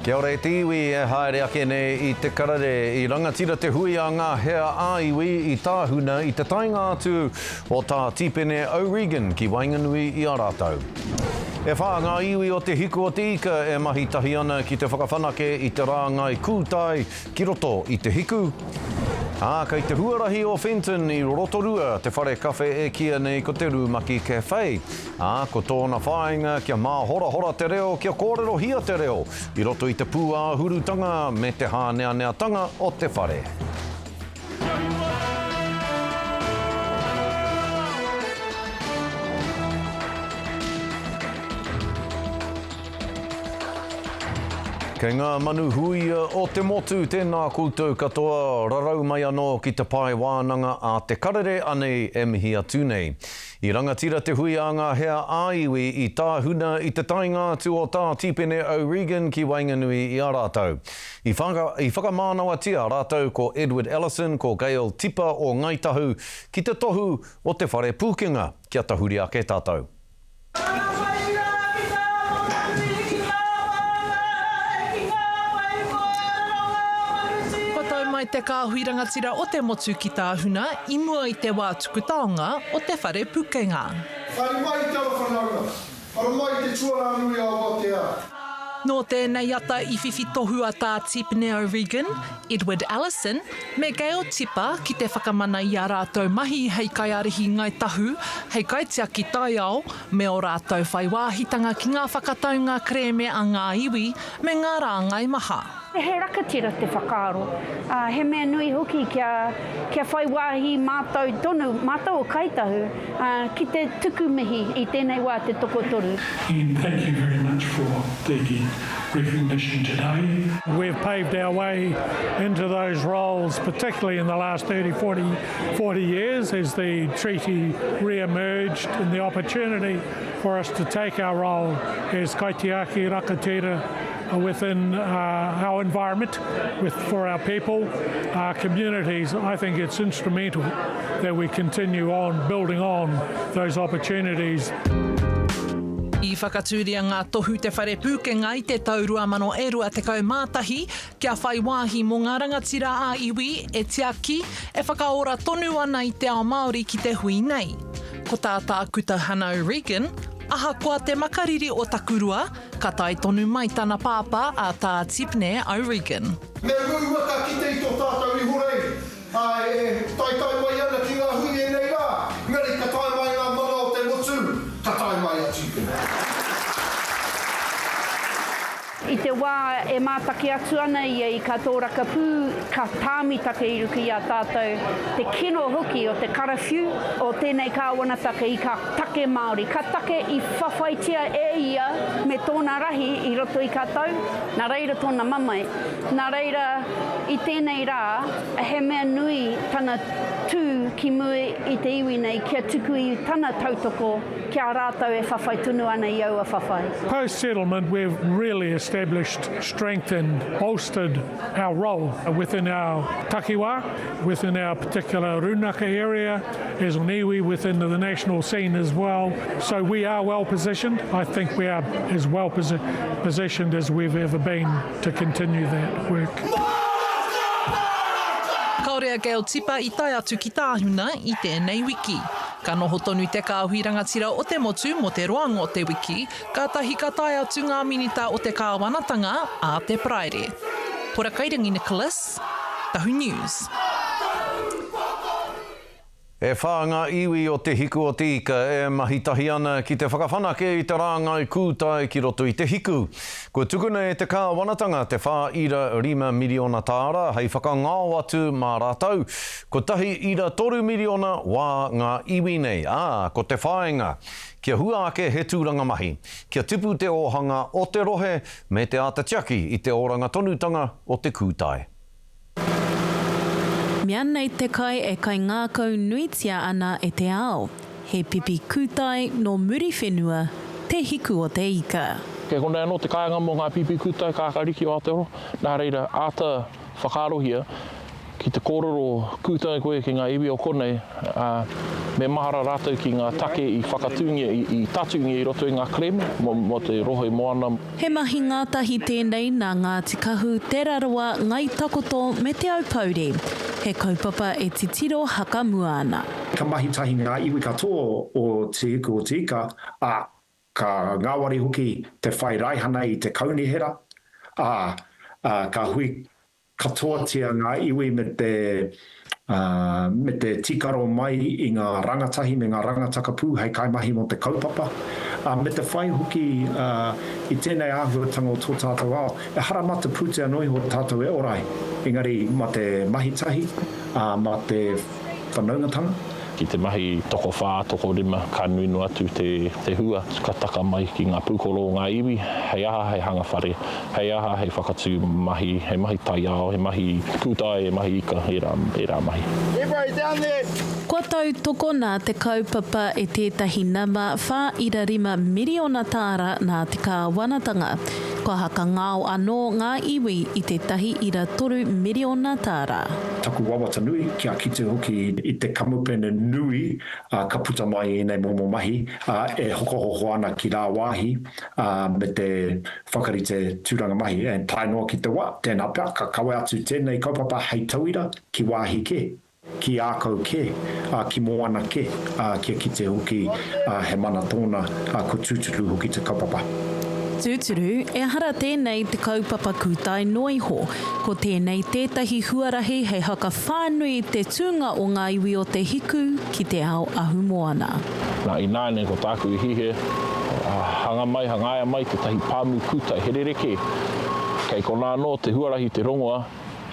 Kia ora te iwi e haere ake nei I te karare I rangatira te hui a ngā hea a iwi I tāhuna I te tainga atu o tā tipene O'Regan ki Wainganui I a rātau. E whā ngā iwi o te hiku o te ika e mahi tahi ana ki te whakawhanake I te rā ngai kūtai ki roto I te hiku. Kei te huarahi o Fenton I Rotorua, te whare kawhe e kia nei ko te Rumaki Cafe. Ko tōna whāinga kia mā hora te reo, kia kōrero hia te reo, I roto I te pūā hurutanga me te hāneaneatanga o te whare. Kei ngā manu hui o te motu, tēnā koutou katoa, rarau mai anō ki te pai wānanga a te karere anei e mihi atu nei. I rangatira te hui a ngā hea āiwi I tāhuna I te tainga atu o tā tipene O'Regan ki Wainganui I a rātau. I whakamānawa tia rātau ko Edward Ellison, ko Gail Tipa o Ngaitahu, ki te tohu o te whare pūkenga, kia tahuri ake tātou. Mai te kāhuirangatira o te motu ki tāhuna, I mua I te wā tukutaonga o te whare pukenga. Whare mai te awhanaura, whare mai te tuaranui a Aotea. Nō tēnei ata I whiwhi tohu a tā tipene O'Regan, Edward Ellison, me Gail Tipa ki te whakamana I a rātou mahi hei kai arihi ngai tahu, hei kai tia ki tai ao, me o rātou whai wāhitanga ki ngā whakataunga kreme a ngā iwi, me ngā rāngai maha. He rakatira te whakaaro. He mea nui hoki kia whai wāhi mātou tonu, mātou o kaitahu, ki te tuku mihi I tēnei wā te tokotoru. And thank you very much for the recognition today. We've paved our way into those roles, particularly in the last 30, 40 years, as the treaty re-emerged and the opportunity for us to take our role as kaitiaki rakatira within our environment, for our people, our communities. I think it's instrumental that we continue on building on those opportunities. I whakatūria ngā tohu te whare pūkenga I te taurua mano e rua te kaumātahi, kia whai wāhi mō ngā rangatira a iwi e tiaki e whakaora tonu ana I te ao Māori ki te hui nei. Ko tātā kuta Hannah O'Regan, ahakoa te makariri o takurua, ka tai tonu mai tana pāpā a tā tipene O'Regan. Me ruaka ki te ito tātou I horei, tai mai ana ki ngā hui e nei rā, ngari ka tai mai ngā mana o te motu, ka tai mai a tipene. I te wā e mātaki atu ana I ka tōraka pū, ka tāmitake I ruki a tātou, te kino hoki o te karawhiu, o tēnei kāwanataka I ka take Māori. Ka take I whawhaitia e ia me tōna rahi I roto I kātou, nā reira tōna mamai. Nā reira I tēnei rā, he mea nui tana tū ki mui I te iwi nei, kia tuku I tana tautoko, kia rātou e whawhai tunu ana I au a whawhai. Post-settlement, we've really established, strengthened, bolstered our role within our takiwā, within our particular Runaka area, as an iwi within the national scene as well. So we are well positioned. I think we are as well positioned as we've ever been to continue that work. Kaurea Gail Tipa I tai atu ki tāhuna I tēnei wiki. Ka noho tonu te kāhuirangatira o te motu mo te roanga o te wiki, ka tahi ka tai atu ngā minita o te kāwanatanga a te praere. Pora Kairangi Nicholas, Tahu News. E whā ngā iwi o te hiku o te ika e mahitahi ana ki te whakawhanake I te rāngai kūtai ki roto I te hiku. Ko tukuna e te kāwanatanga te whā ira 5 miliona tāra hei whakangao atu mā rātau. Ko tahi ira 3 miliona wā ngā iwi nei. Ko te whāinga. Kia hua ake he tūranga mahi. Kia tipu te ohanga o te rohe me te ātatiaki I te oranga tonutanga o te kūtai. Mea nei te kai e kai ngākau nuitia ana e te ao. He pipi kūtai no muri whenua, te hiku o te ika. Kei konei anō te kāinga mō ngā pipi kūtai kākariki o Aotearoa, nā reira āta whakarohia ki te kōrero kūtai koe ki ngā iwi o konei, Me mahara rātou ki ngā take I whakatungia, I tatungia I roto I ngā kreme, mo te roho I moana. He mahi ngātahi tēnei nā Ngāti Kahu, Te Raroa, Ngai Takoto me Te Aupauri. He kaupapa e titiro hakamuana. Ka mahi tahi ngā iwi katoa o te iku o te ika, ka ngāwari hoki te whai raihana I te kaunihera, ka hui katoa tia ngā iwi me te tikaro mai I ngā rangatahi me ngā rangataka hei kaimahi mo te kaupapa. Me te whai hoki I tēnei āhuatanga o tō tātou ao, e haramata pūtea noi ho tātou e orai. Engari, ma te mahitahi, ma te whanaungatanga. Ki te mahi toko whā, toko rima, ka nui no atu te hua. Ka taka mai ki ngā pūkoro o ngā iwi, hei aha hei hanga whare, hei aha hei whakatū mahi, hei mahi tai ao, hei mahi kūtai, hei mahi ika, e rā mahi. Everybody down there! Kua tau tokona te kaupapa e tētahi nama 4.5 miriona tāra nā te kāwanatanga. Kua haka ngāo anō ngā iwi I te 1.3 miriona tāra. Taku wawata nui, kia kite hoki I te kamupene nui, ka puta mai nei momo mahi, e hokohoho ana ki rā wāhi, me te whakarite tūranga mahi, e tai noa ki te wā, tēnā pia, ka kawe atu tēnei kaupapa hei tauira, ki wāhi ke. Ki ākau ke, ki moana ke, kia kite hoki he mana tōna ko tūturu hoki te kaupapa. Tūturu, e hara tēnei te kaupapa kūtai noiho, ko tēnei tētahi huarahi hei haka whānui te tūnga o ngā iwi o te hiku ki te ao ahu moana. Nā I nāne ko tāku I hihe, hanga mai, hangaia mai te tahi pāmu kūtai, he rereke. Kei ko nā no te huarahi te rongoa,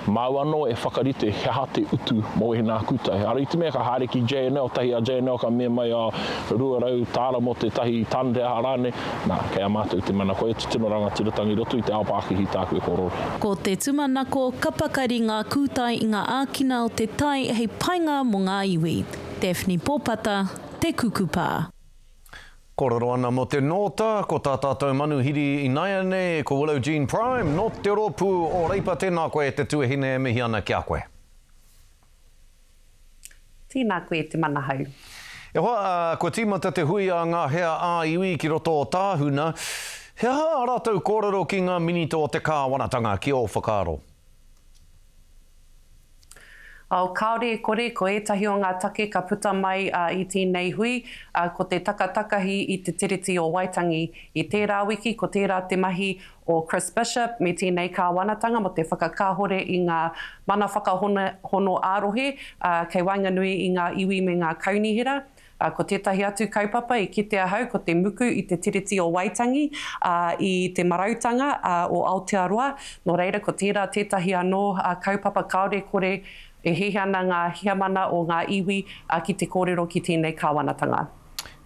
mau anō e whakarite he hate utu mo he nā kūtai. Ara I te mea ka haere ki JNL, tahi a JNL ka mea mai a ruarau tāra mo te tahi tāne harane. Nā, kei a mātou te mana koe te tino rangatiratanga I roto I te aopākihi tāku e korore. Ko te tumanako, ka pakari ngā kūtai I ngā ākina o te tai hei painga mo ngā iwi. Daphne Pōpata, te kukupā. Kororo ana mo te nota, ko tā tātou manuhiri I Naiane, ko Willow Jean Prime, no te ropu o reipa tēnā koe te tuahine e mihi ana kia koe. Tēnā koe te manahau. E hoa, ko tīmata te hui a ngā hea ā-iwi ki roto o tāhuna, he aha rātou kōrero ki ngā minito o te kāwanatanga ki o whakaaro? Kāore kore, ko ētahi o ngā take ka puta mai I tēnei hui, ko te takatakahi I te tiriti o Waitangi I tērā wiki, ko tērā te mahi o Chris Bishop me tēnei kāwanatanga mo te whakakāhore I ngā mana whakahono ārohe, kei Wainganui I ngā iwi me ngā kaunihera. Ko tētahi atu kaupapa I kitea hau, ko te muku I te tiriti o Waitangi, I te marautanga o Aotearoa. No reira, ko tētahi anō kaupapa kāore kore, e hehe ana ngā hiamana o ngā iwi ki te kōrero ki tēnei kāwanatanga.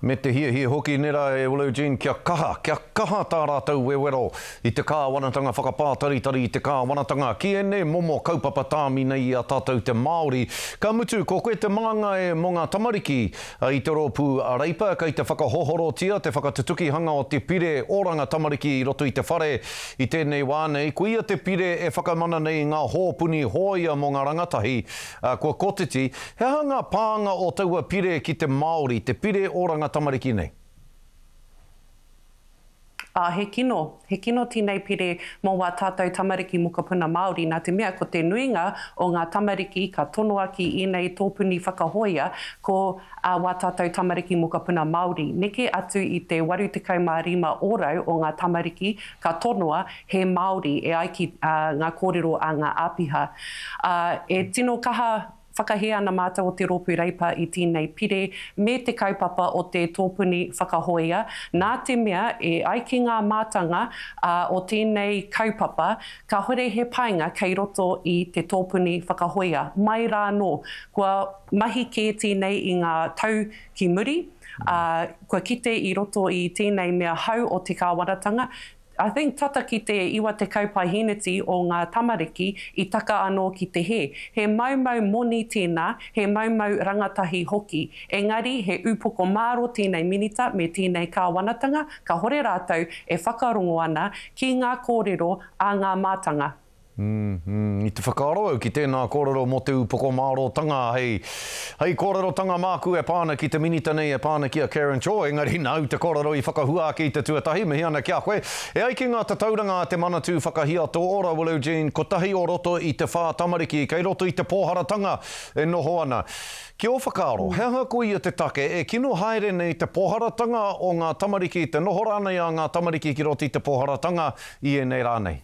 Me te hia hoki nera e Willow Jean, kia kaha tā rātou wewero I te kāwanatanga whakapātaritari I te kāwanatanga. Ki ene momo kaupapa tāmi nei I a tātou te Māori. Ka mutu, ko koe te maanga e mo ngā tamariki I te rōpū a reipa, kei te whakahohorotia, te whakatutukihanga o te pire oranga tamariki I roto I te whare I tēnei wānei. Ko ia te pire e whakamana nei ngā hōpuni hōia mo ngā rangatahi, kua kotiti. He hanga pānga o taua pire ki te Māori, te pire oranga tamariki nei? He kino tēnei pire mō wā tātou tamariki mokapuna Māori, nā te mea ko te nuinga o ngā tamariki ka tono aki I nei tōpuni whakahoia ko wā tātou tamariki mokapuna Māori. Neke atu I te 85 orau o ngā tamariki ka tonoa he Māori e ai ki ngā kōrero a ngā āpiha. E tino kaha whakahea ana mātou o te rōpū reipa I tēnei pire me te kaupapa o te tōpuni whakahoia. Nā te mea e ai ki ngā mātanga o tēnei kaupapa ka hore he painga kei roto I te tōpuni whakahoia. Mai rā no, kua mahi ke tēnei I ngā tau ki muri, kua kite I roto I tēnei mea hau o te kāwanatanga. I think tata ki te iwa te kaupahiniti o ngā tamariki I taka anō ki te he. He maumau moni tēnā, he maumau rangatahi hoki. Engari, he upoko māro tēnei minita me tēnei kāwanatanga, ka hore rātou e whakarongo ana ki ngā kōrero a ngā mātanga. I te whakaaro au ki tēnā kōrero mo te upoko mārotanga. Hei kōrerotanga māku e pāna ki te minita nei e pāna ki a Karen Shaw. Engari nau te kōrero I whakahua ki te tuatahi. Mihi ana kia koe. E ai ki ngā tatauranga te manatū whakahia tō ora Willow Jean. Ko tahi o roto I te whā tamariki. Kei roto I te pōharatanga e noho ana. Ki o whakaaro, hea koe I te take, e kino haere nei te pōharatanga o ngā tamariki, te noho rānei a ngā tamariki ki roto I te pōharatanga I e nei rānei.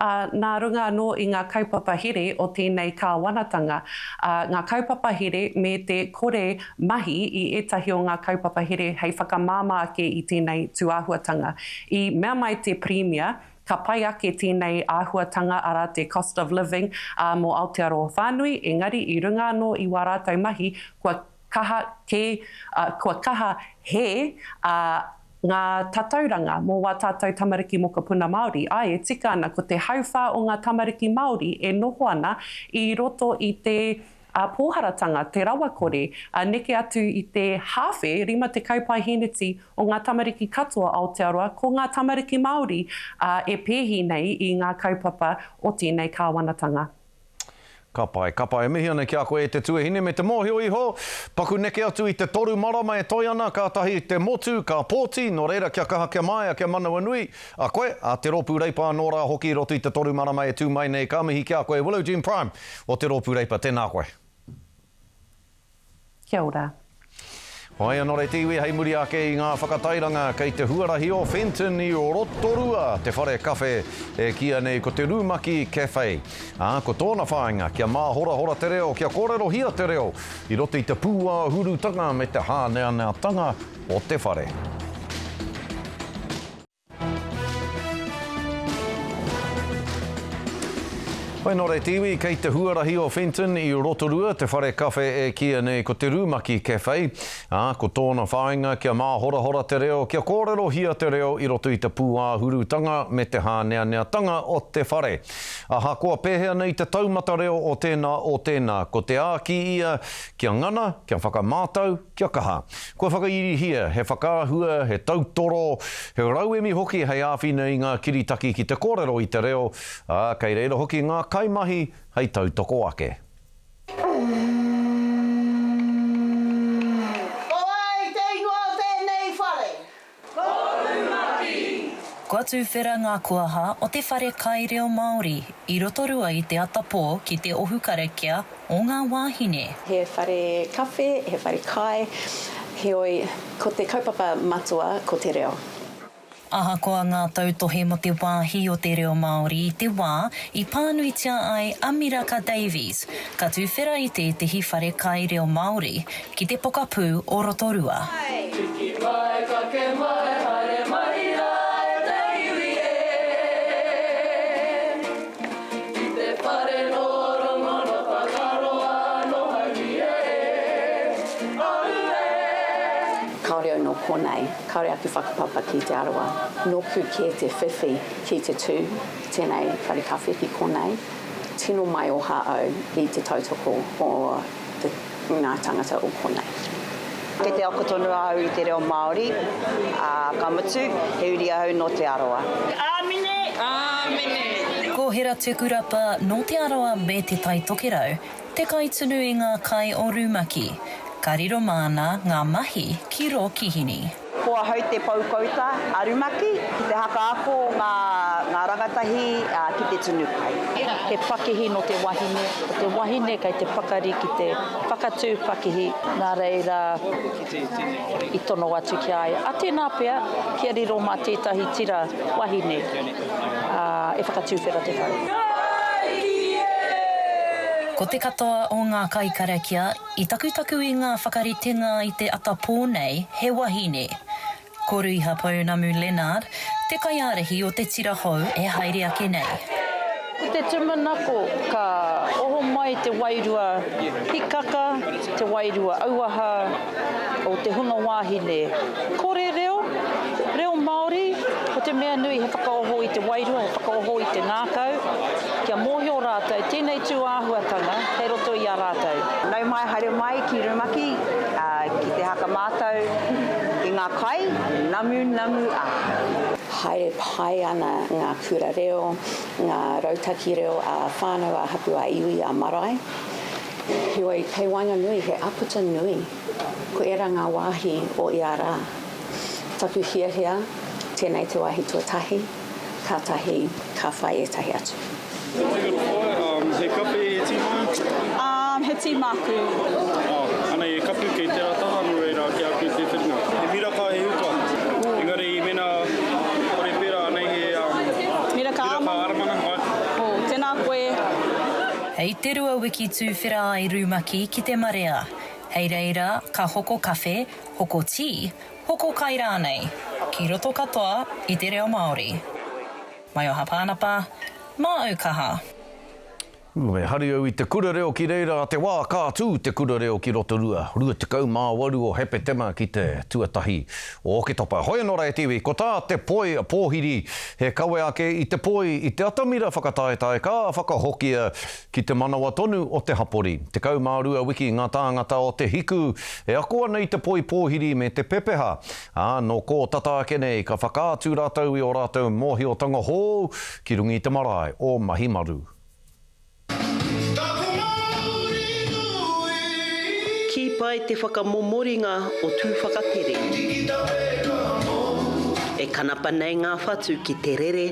Nā runga anō I ngā kaupapa here o tēnei kāwanatanga. Ngā kaupapa here me te kore mahi I etahi o ngā kaupapa here hei whakamāma ake I tēnei tuāhuatanga. I mea mai te premia, ka pai ake tēnei āhuatanga ara te cost of living mō Aotearoa Whānui, engari I runga anō I wā rātou mahi, kua kaha he ngā tatauranga mō wā tātou tamariki mo ka puna Māori. Ai, e tika ana ko te hauwha o ngā tamariki Māori e noho ana I roto I te pōharatanga, te rawakore, neke atu I te hawhe, rima te kaupai heneti o ngā tamariki katoa Aotearoa, ko ngā tamariki Māori e pēhi nei I ngā kaupapa o tēnei kāwanatanga. Ka pai. Mihi ana kia koe te tuahine me te mōhio iho. Paku neke atu I te toru marama e toi ana, ka tahi te motu, ka pōti, no reira kia kaha kia mai, kia manawa nui. A koe, a te rōpū reipa nō rā hoki roto I te toru marama e tū mai nei, ka mihi kia koe Willow Jean Prime o te rōpū reipa. Tēnā koe. Kia ora. Hoi anō rei tiwi, hei muri ake I ngā whakatairanga kei te huarahi o Fenton I o Rotorua, te whare kawhe e kia nei ko te Rūmaki Cafe. Ko tōna whāinga, kia māhora te reo, kia kōrero hia te reo, I roto I te pūa hurutanga me te hānea tanga o te whare. Hoi nō rei tiwi, kei te huarahi o Fenton I Rotorua, te whare kawhe e kia nei ko te Rūmaki Cafe. Ko tōna whāinga, kia māhora te reo, kia kōrero hia te reo I roto I te pūā hurutanga me te hānea tanga o te whare. Koa pēhea nei te taumata reo o tēnā, ko te āki ia, kia ngana, kia whakamātau, kia kaha. Kua whakairi hia, he whakāhua, he tautoro, he rauemi hoki hei āwhina I ngā kiritaki ki te kōrero I te reo, kei reira hoki ngā kaimahi hei tautoko ake. Kua tūwhera ngā kuaha o te whare kaireo Māori I Rotorua I te atapō ki te ohukarekia o ngā wāhine. He whare kawhe, he whare kai, heoi ko te kaupapa matua ko te reo. Ahakoa ngā tautohe mo te wāhi o te reo Māori I te wā I pānuitia ai Amiraka Davies, ka tūwhera I te tehi whare kaireo Māori ki te pokapū o Rotorua. Tiki mai, ka ke mai, haere mai ai Davi I te whare noro mono whakaroa no haui Kaore au no konei, kaore aku whakapapa ki te arawa. No pu ke te whiwhi ki te tū, tēnei whare kawhi ki konei. Tino mai o hao I te tautoko o ngā tangata o konei. Kei te akotonu au I te reo Māori, ka mutu, he uri au no te aroa. Āmine! Āmine! Ko hera tukurapa no te aroa me te tai tokerau, te kaitunu I ngā kai o Rūmaki. Ka riro mana ngā mahi ki ro kihini. Kua hau te paukauta a Rūmaki, ki te haka ako ngā rangatahi ki te tunukai. He pakihi no te wahine, o te wahine kei te pakari ki te whakatū pakihi. Nā reira I tono atu ki ai. A tēnā pia, kia riro mā tētahi tira wahine e whakatūwhera te whare. Ko te katoa o ngā kaikarakia, I takutaku I ngā whakaritenga I te atapō nei, he wahine. Ko Ruiha Pounamu Leonard, te kaiarehi o te tira hou e haere ake nei. Ko te tumanako, ka oho mai te wairua hikaka, te wairua auaha o te huna wāhine. Kore reo Māori, ko te mea nui he whakaoho I te wairua, he whakaoho I te ngākau. Kia mōhio rātou, tēnei tū āhuatanga, he roto I a rātou. Nau mai haere mai ki Rūmaki, ki te haka mātou, I ngā kai, namu a. haere pai ana ngā kura reo, ngā rautaki reo a whānau a hapu a iwi a marae. Hioi, kei Wainganui, he aputa nui, ko era ngā wāhi o ia rā. Tapu hiahia, tēnei te wāhi tuatahi, ka tahi, ka whai e tahi atu. He kape e tīmai? He tīmaku. Ana e kapu kei te rataha no reira ki a te whiringa. He miraka he uka. Engari I mena kore pera anei he miraka aramana. Tēnā koe. Hei te rua wiki tūwhera ai Rūmaki ki te marea. Hei reira, ka hoko kawhe, hoko tea, hoko kai rānei. Ki roto katoa I te reo Māori. Mai o hapānapa, mā au kaha. Me hari au I te kura reo ki reira te wā kātū te kura reo ki Rotorua. Rua te kau mā waru o hepe tema ki te tuatahi o ke topa. Hoi anō rei tiwi, ko tā te poi pōhiri he kawe ake I te poi I te atamira whakataetae ka whakahokia ki te manawa tonu o te hapori. Te kau mā rua wiki ngā tāngata o te hiku e akoa nei te poi pōhiri me te pepeha. No ko tata ake nei ka whakātū rātau I o rātau mōhi o tanga hō ki rungi te marae o Mahimaru. Ki pai te whakamomoringa o tū whakatere. E kanapa nei ngā whatu ki te rere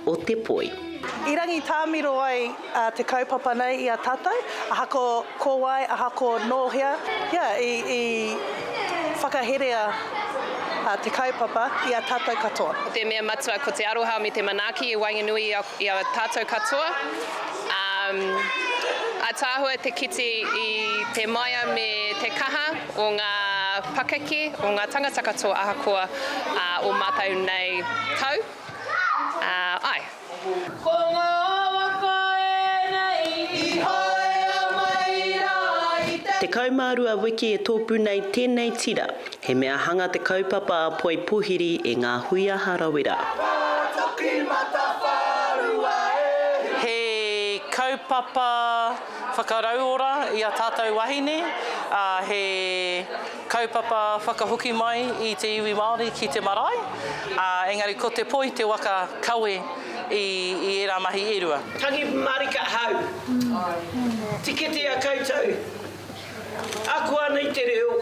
o te poi. I rangi tāmiro ai te kaupapa nei I a tātou, ahako kōwai, ahako nōhia, I whakaherea te kaupapa I a tātou katoa. O te mea matua ko te aroha me te manaki I Wainganui I a tātou katoa. A tāhua te kiti I te maia me te kaha o ngā pakeke, o ngā tangata katoa ahakoa o mātau nei tau. Ai. Ko ngā waka e nei I haere mai rā I te... Te kaumārua wiki e tōpu nei tēnei tira, he mea hanga te kaupapa a poi puhiri e ngā huia harawira. He kaupapa whakarauora I a tātou wahine, he kaupapa whakahuki mai I te iwi Māori ki te marae, engari ko te poi te waka kawe I era mahi erua. Tangi marika hau, tikete a koutou, aku anei te reo,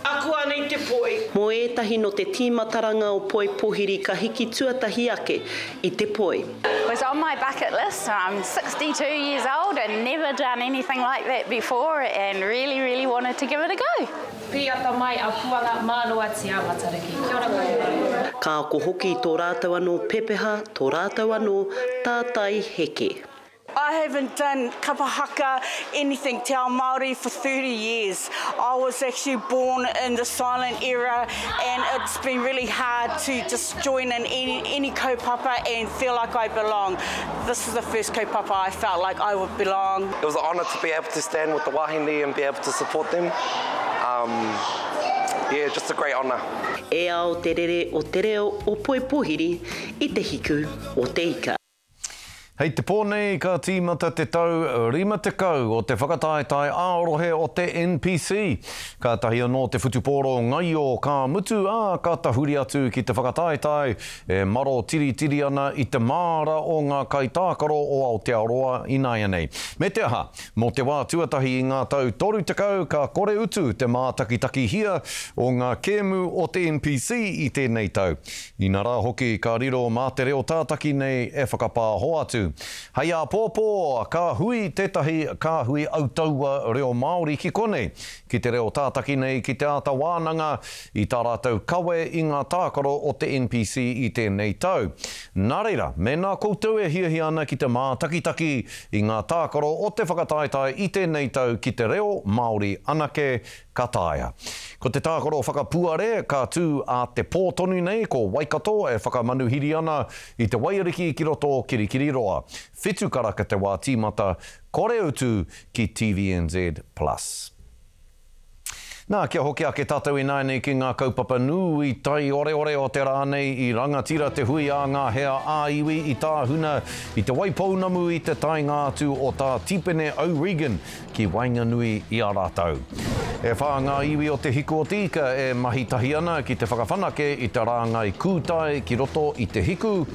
aku anei te poi. Mō ētahi no te tīmataranga o poi pohiri ka hiki tuatahi ake I te poi. It was on my bucket list. I'm 62 years old and never done anything like that before and really wanted to give it a go. Piata mai a puanga mānoa te amatariki. Kia ora koe. Ka ako hoki tō rātau anō pepeha, tō rātau anō tātai heke. I haven't done kapahaka, anything te ao Māori for 30 years. I was actually born in the silent era and it's been really hard to just join in any kaupapa and feel like I belong. This is the first kaupapa I felt like I would belong. It was an honour to be able to stand with the wahine and be able to support them. Just a great honour. E ao te rere o te reo o poi pohiri I te hiku o te ika. Hei te pōnei ka tīmata te tau rima te kau o te whakataetai āorohe o te NPC. Ka tahi anō te whutupōro ngai o ka mutu ka tahuri atu ki te whakataetai e maro tiri ana I te māra o ngā kaitākaro o Aotearoa Ināia nei. Me te aha, mō te wā tuatahi I ngā tau toru te kau ka kore utu te mātakitaki hia o ngā kēmu o te NPC I tēnei tau. Ina rā hoki ka riro mā te reo tātaki nei e whakapāho atu. Hei a pōpō, ka hui tētahi ka hui autaua reo Māori ki konei. Ki te reo tātaki nei ki te ata wānanga I tā rātau kawe I ngā tākaro o te NPC I tēnei tau. Nā reira, me nā koutou e hiahi ana ki te mātakitaki I ngā tākaro o te whakataetai I tēnei tau ki te reo Māori anake kataia. Ko te tākaro whakapuare, ka tū a te pōtonu nei ko Waikato e whakamanuhiri ana I te Wairiki ki roto Kirikiriroa. Whitu karaka te wā tīmata, kore utu ki TVNZ+. Nā, kia hoki ake tātou I nāi ki ngā kaupapa nui tai ore o te rānei I rangatira te hui a ngā hea āiwi I tā huna I te waipounamu I te tai ngātu o tā tipene O'Regan ki Wainganui I a rātau. E wha ngā iwi o te hiku o tika e mahi tahi ana ki te whakawhanake i te rāngai kūtai ki roto i te hiku.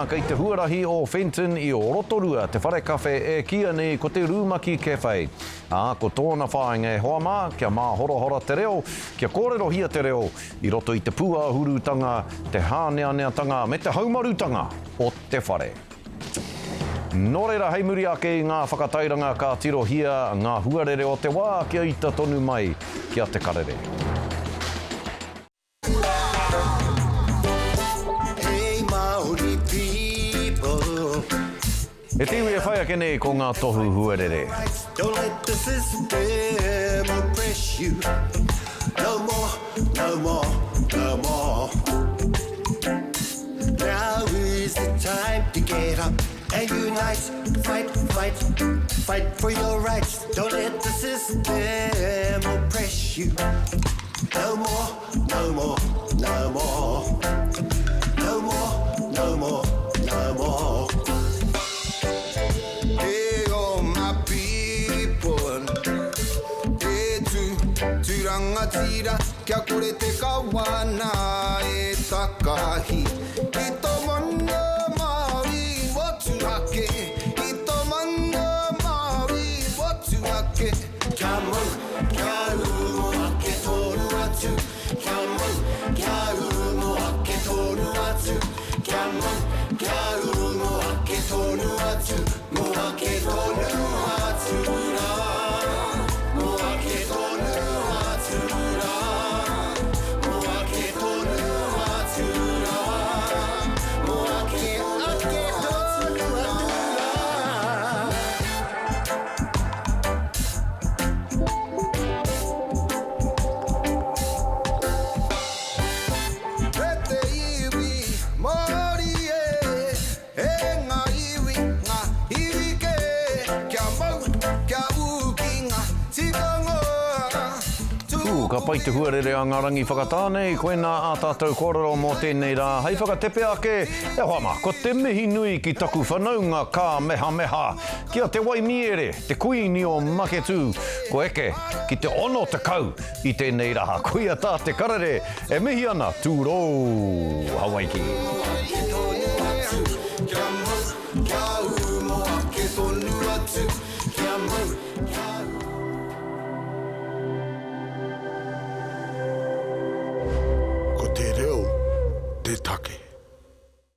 Kei te huarahi o Fenton i o Rotorua, te whare kawhe e kia nei ko te Rūmaki Cafe. Ko tōna whāinga e hoa mā, kia mā hora te reo, kia kōrero hia te reo, i roto i te puahurutanga, te hāneaneatanga me te haumarutanga o te whare. Nō reira, hei muri ake i ngā whakatairanga ka tiro hia ngā huarere o te wā kia ita tonu mai kia te karere. Hey Māori people, E te iwi e whai ake nei ko ngā tohu huarere. don't let the system oppress you. No more, no more, no more. Now is the time to get up and unite, fight, fight, fight for your rights. Don't let the system oppress you. No more, no more, no more. No more, no more, no more. Hey, oh my people, e tu rangatira, kia kore te kawana e takahi. I tō mana Māori watu ake, I tō mana Māori watu ake. Kia mau, kia umo ake tōru atu. Kia mau, kia umo ake tōru atu. Kia mau, kia umo ake tōru atu. Mo ake tōru atu rā. Mo ake tōru atu rā. Mo ake tōru atu rā. Mo ake tōru atu rā. E te iwi Māori e ngā iwi ke, kia mau, kia uki ngā tikanga. Ka pai te huarere a ngā rangi whakatānei, koe nā a tātou kōrero mō tēnei rā. Hei whakatepe ake, e hoama, ko te mihi nui ki taku whanaunga ka meha meha. Kia te Waimiere, te kuini o Maketu, ko eke ki te ono te kau i tēnei raha. Kuia tā te karere, e mihi ana tūrō Hawaiki. Kia mau, kia umo ake tōnu